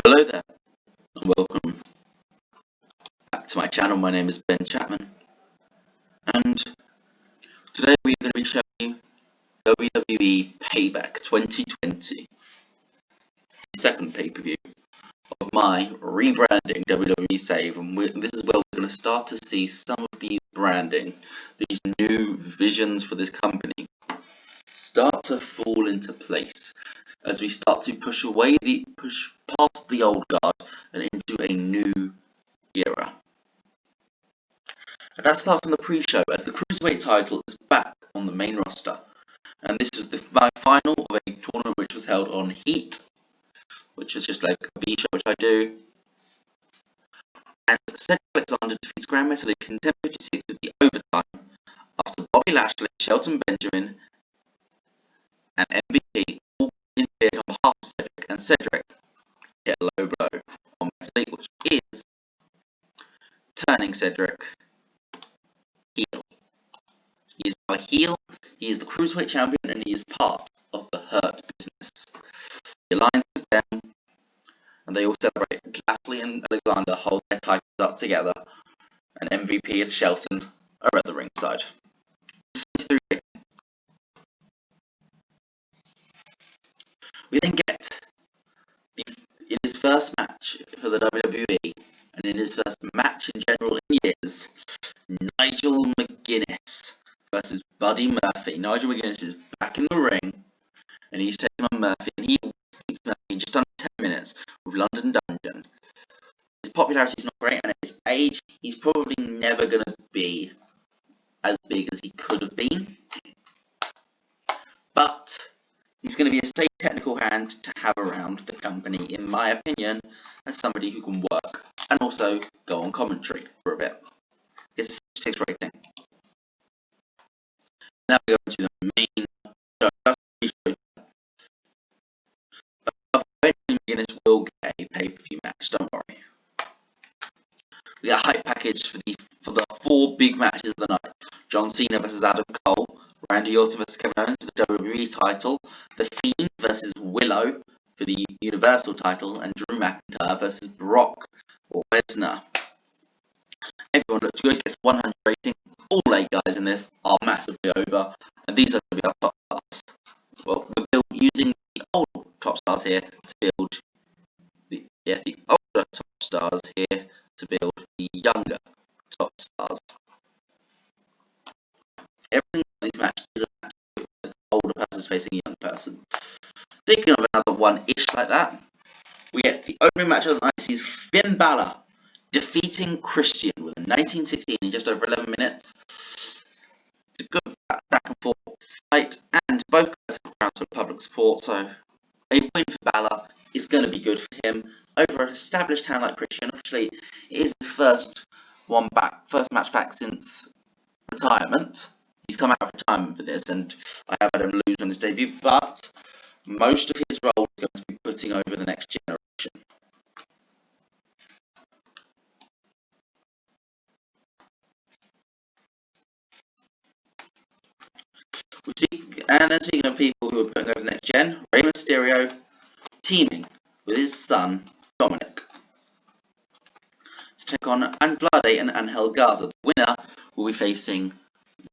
Hello there, and welcome back to my channel. My name is Ben Chapman, and today we're going to be showing you WWE Payback 2020, the second pay-per-view of my rebranding WWE save, and this is where we're going to start to see some of these branding, these new visions for this company, start to fall into place as we start to push past the old guard and into a new era. And that starts on the pre-show as the Cruiserweight title is back on the main roster. And this is my final of a tournament which was held on Heat, which is just like a B-show which I do. And Cedric Alexander defeats Grand Metalik in 10:56 with the overtime after Bobby Lashley, Shelton Benjamin, and MVP all interfered on behalf of Cedric, and Cedric hit a low blow on Metalik, which is turning Cedric heel. He is now a heel, he is the Cruiserweight champion, and he is part of the Hurt Business. He aligns with them, and they all celebrate. Lashley and Alexander hold their titles up together, and MVP and Shelton are at the ringside. We then get in his first match for the WWE, and in his first match in general in years, Nigel McGuinness versus Buddy Murphy. Nigel McGuinness is back in the ring, and he's taking on Murphy, and he beats Murphy in just under 10 minutes with London Dungeon. His popularity is not great, and at his age, he's probably never going to be as big as he could have been. But he's going to be a safe technical hand to have around the company, in my opinion, as somebody who can work and also go on commentary for a bit. It's 6 rating. Now we go into the main show. That's the show. Eventually, McGuinness will get a pay-per-view match. Don't worry. We got a hype package for the 4 big matches of the night: John Cena versus Adam Cole, Randy Orton versus Kevin Owens for the WWE title, The Fiend versus Willow for the Universal title, and Drew McIntyre versus Brock Lesnar. Everyone looks good, gets 100 rating. All 8 guys in this are massively over, and these are going to be our top stars. Well, we're using the old top stars here to build the older top stars here to build the younger top stars. Everything in these matches is a match where the older person is facing a young person. Thinking of another one-ish like that, we get the opening match of the night sees Finn Balor defeating Christian with a 1916 in just over 11 minutes. It's a good back and forth fight, and both guys have grounds for public support, so a win for Balor is going to be good for him over an established hand like Christian. Obviously, it is his first match back since retirement. He's come out of retirement for this, and I have had him lose on his debut, but most of his role is going to be putting over the next generation. And then speaking of people who are putting over the next gen, Rey Mysterio teaming with his son Dominic to take on Andrade and Angel Garza. The winner will be facing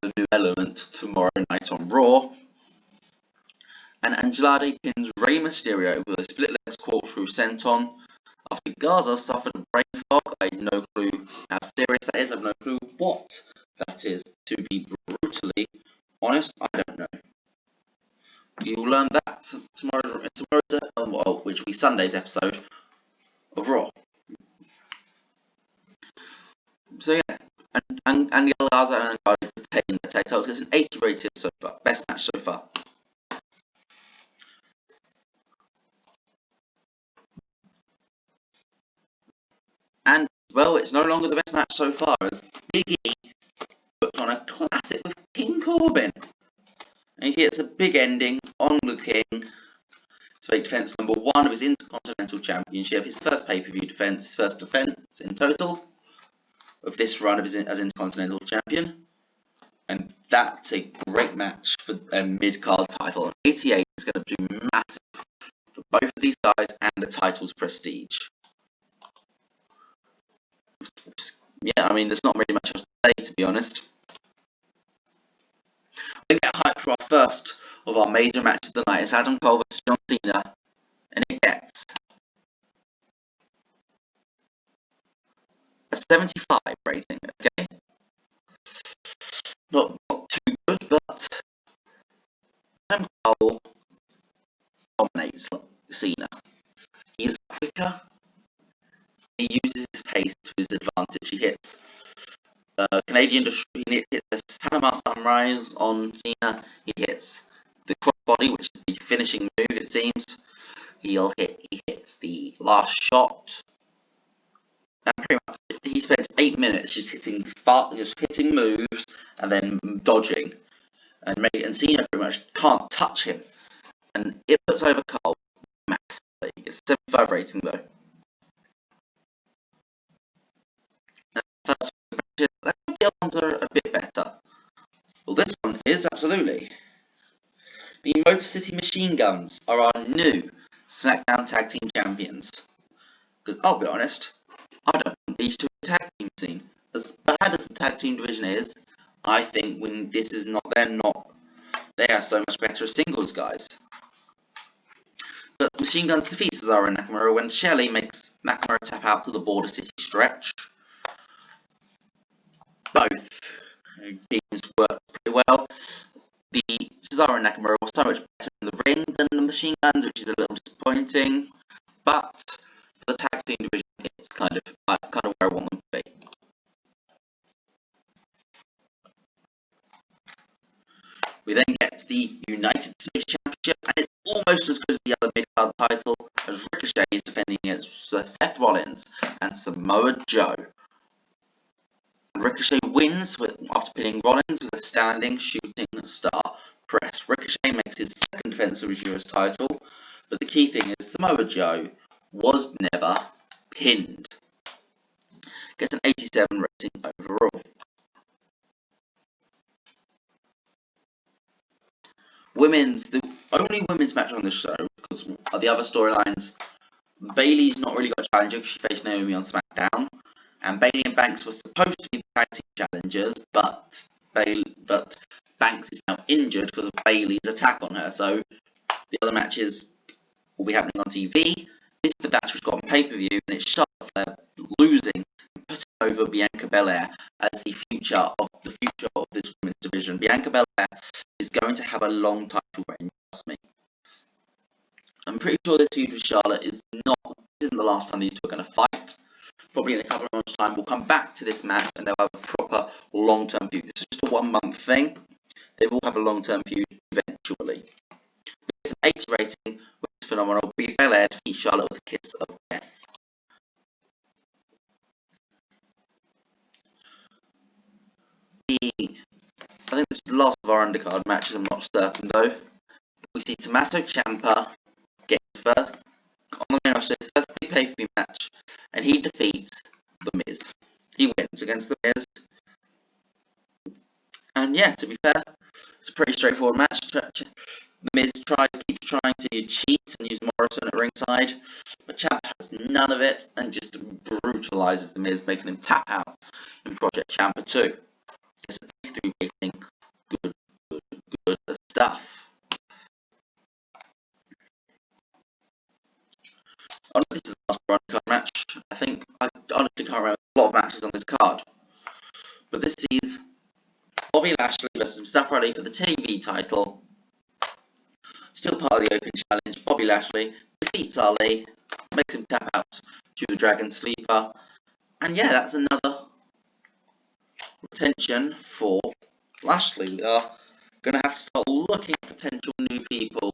the New Element tomorrow night on Raw. And Andrade pins Rey Mysterio with a split legs corkscrew senton after Garza suffered a brain fog. I have no clue how serious that is. I have no clue what that is, to be brutally honest. I don't know. You will learn that tomorrow's which will be Sunday's episode of Raw. So yeah, and Garza and Andrade retain the tag titles. It's an 80 rated so far, best match so far. And well, it's no longer the best match so far as Big E puts on a classic with King Corbin. And he gets a big ending on the King to make defense number 1 of his Intercontinental Championship, his first pay-per-view defense, his first defense in total of this run of his as Intercontinental Champion. And that's a great match for a mid-card title. And 88 is going to be massive for both of these guys and the title's prestige. Yeah, I mean, there's not really much else to say, to be honest. We get hyped for our first of our major match of the night. It's Adam Cole vs John Cena, and it gets a 75 rating, okay? Not too good, but Adam Cole dominates Cena. He's quicker, he uses his pace to his advantage. He hits Canadian he hits the Panama Sunrise on Cena, he hits the crossbody, which is the finishing move, it seems. He hits the last shot. And pretty much he spends 8 minutes just hitting moves and then dodging. And Cena pretty much can't touch him. And it puts over Cole massively. It's a 75 rating though. First matches, let's hope the other ones are a bit better. Well, this one is absolutely. The Motor City Machine Guns are our new SmackDown Tag Team Champions. Because I'll be honest, I don't want these two in the tag team scene. As bad as the tag team division is, I think they are so much better as singles guys. But Machine Guns defeats Cesaro and Nakamura when Shelley makes Nakamura tap out to the Border City stretch. Both teams work pretty well. The Cesaro and Nakamura were so much better in the ring than the Machine Guns, which is a little disappointing. But for the tag team division, it's kind of where I want them to be. We then get the United States Championship, and it's almost as good as the other mid-card title, as Ricochet is defending against Seth Rollins and Samoa Joe. Ricochet wins after pinning Rollins with a standing shooting star press. Ricochet makes his second defense of his US title, but the key thing is Samoa Joe was never pinned. Gets an 87 rating overall. The only women's match on the show, because the other storylines, Bayley's not really got a challenger because she faced Naomi on SmackDown, and Bayley and Banks were supposed to be the tag team challengers, but Banks is now injured because of Bayley's attack on her, so the other matches will be happening on TV. This is the match which got on pay-per-view, and it's Charlotte Flair losing and putting over Bianca Belair as the future of this women's division. Bianca Belair is going to have a long title reign, trust me. I'm pretty sure this feud with Charlotte isn't the last time these two are going to fight. Probably in a couple of months' time, we'll come back to this match and they'll have a proper long-term feud. This is just a 1 month thing. They will have a long-term feud eventually. It's an 80 rating, which is phenomenal. Belair defeats Charlotte with a kiss of death. I think this is the last of our undercard matches, I'm not certain though. We see Tommaso Ciampa get first on the main roster, his first big pay-per-view match, and he defeats The Miz. He wins against The Miz. And yeah, to be fair, it's a pretty straightforward match. The Miz keeps trying to cheat and use Morrison at ringside, but Ciampa has none of it and just brutalizes The Miz, making him tap out in Project Ciampa 2. It's a 53 rating. Good stuff. Honestly, this is the last undercard match. I honestly can't remember a lot of matches on this card. But this is Bobby Lashley versus Mustafa Ali for the TV title. Still part of the Open Challenge. Bobby Lashley defeats Ali, makes him tap out to the Dragon Sleeper. And yeah, that's another retention for Lashley. We are going to have to start looking at potential new people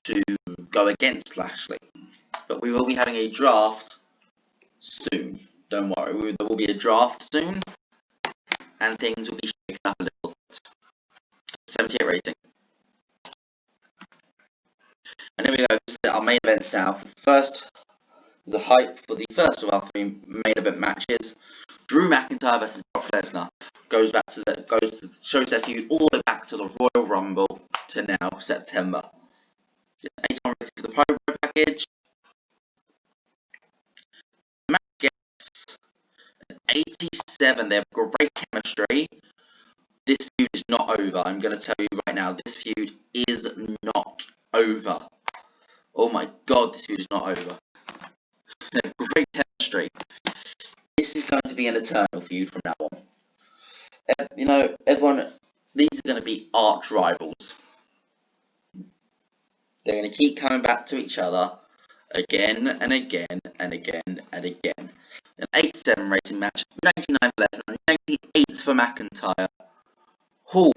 to go against Lashley. But we will be having a draft soon. Don't worry, there will be a draft soon. And things will be shaken up a little bit. 78 rating. And here we go, this is our main events now. First, there's a hype for the first of our 3 main event matches. Drew McIntyre versus Brock Lesnar shows their feud all the way back to the Royal Rumble to now September. Just 81 rating for the PAYBACK package. The match gets an 87. They have great chemistry. This feud is not over. I'm going to tell you right now, this feud is not over. Oh my god, this feud is not over. They have great chemistry. This is going to be an eternal feud from now on. You know, everyone, these are going to be arch rivals. They're going to keep coming back to each other again and again and again and again. An 87 rating match, 99 for Lesnar, 98 for McIntyre. Hall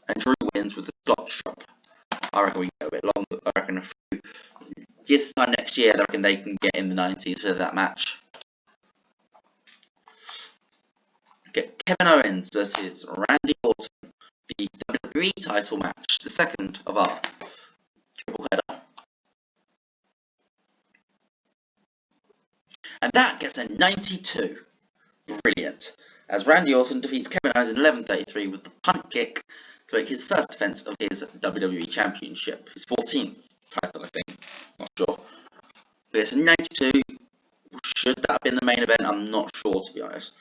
and Drew wins with the Scotch drop. I reckon we go a bit longer. I reckon this time next year, I reckon they can get in the 90s for that match. Get Kevin Owens versus Randy Orton, the WWE title match, the second of our triple header. And that gets a 92. Brilliant. As Randy Orton defeats Kevin Owens in 11:33 with the punt kick to make his first defense of his WWE Championship. His 14th title, I think. Not sure. But it's a 92. Should that have been the main event? I'm not sure, to be honest.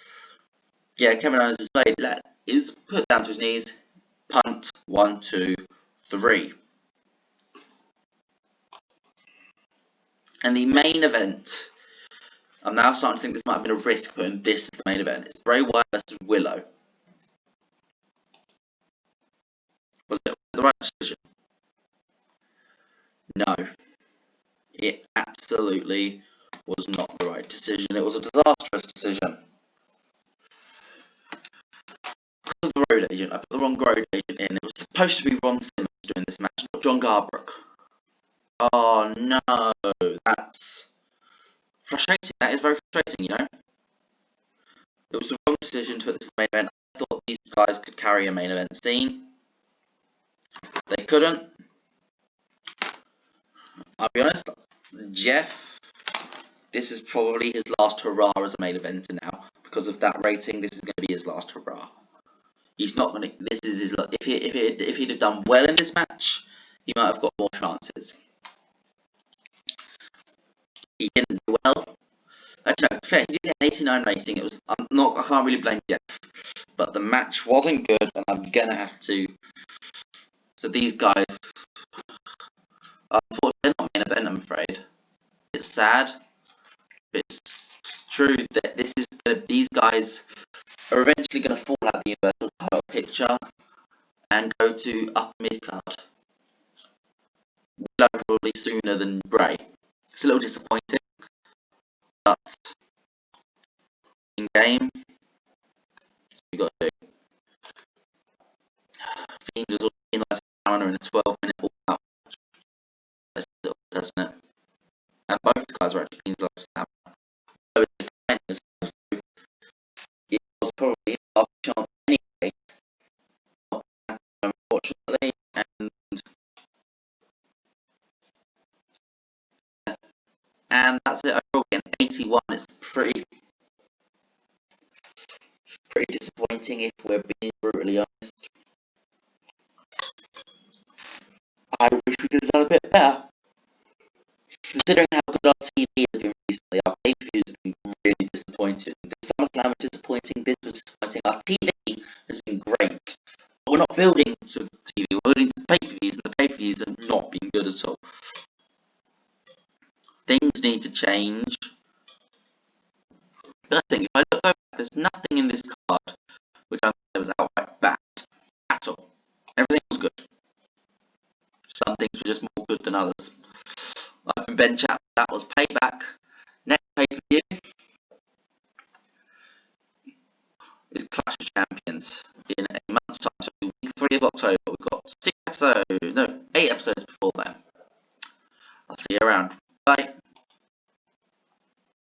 Yeah, Kevin Owens is put down to his knees. Punt. 1, 2, 3. And the main event, I'm now starting to think this might have been a risk putting this as the main event. It's Bray Wyatt versus Willow. Was it the right decision? No. It absolutely was not the right decision. It was a disastrous decision. Because of the road agent, I put the wrong road agent in. It was supposed to be Ron Simmons doing this match, not John Garbrook. Oh no, that's frustrating. That is very frustrating, you know. It was the wrong decision to put this main event. I thought these guys could carry a main event scene. They couldn't. I'll be honest, Jeff, this is probably his last hurrah as a main eventer now. Because of that rating, this is going to be his last hurrah. He's not going to. This is his. If he'd have done well in this match, he might have got more chances. He didn't do well. Actually, no, fair. He did get an 89 rating. It was. I can't really blame Jeff, but the match wasn't good, and I'm gonna have to. So these guys, unfortunately, they're not main event. I'm afraid. It's sad, but it's true that these guys are eventually going to fall out of the Universal title picture and go to upper mid card. Willow probably sooner than Bray. It's a little disappointing, but in game, that's what we got to do. Fiend was also in last hour in a 12-minute all-out match. That's still, doesn't it? And both the guys were actually Fiend's last hour. So it was probably our chance anyway. Unfortunately, and that's it overall. Again, 81 is pretty disappointing if we're being brutally honest. I wish we could have done a bit better. Considering how good our TV has been recently, our pay-per-views have been really disappointing. The SummerSlam was disappointing, this was disappointing. Our TV has been great. But we're not building to the TV, we're building to pay-per-views, and the pay-per-views have not been good at all. Things need to change. But I think if I look over, there's nothing in this card which I thought was outright bad at all. Everything was good. Some things were just more good than others. I've been Ben Chat. That was Payback. Next pay-per-view is Clash of Champions in a month's time. So week 3 of October. We've got 8 episodes before then. I'll see you around.